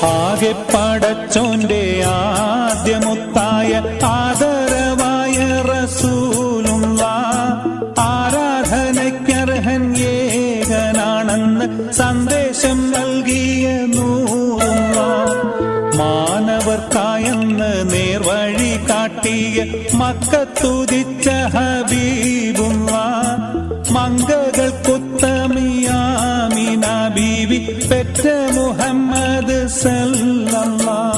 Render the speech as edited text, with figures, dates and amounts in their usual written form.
ആകെ പടച്ചോന്റെ ആദ്യമുത്തായ ആദരവായ റസൂലുള്ള ആരാധനയ്ക്കർഹൻ ഏകനാണെന്ന് സന്ദേശം നൽകിയ നൂറുള്ള മാനവർക്കായെന്ന് നേർവഴി കാട്ടിയ മക്കത്തുദിച്ച ഹബീബുള്ള മംഗകൾക്കുത്തമിയാമിന ബീവി പെറ്റ മുഹമ്മദ് സല്ലല്ലാഹു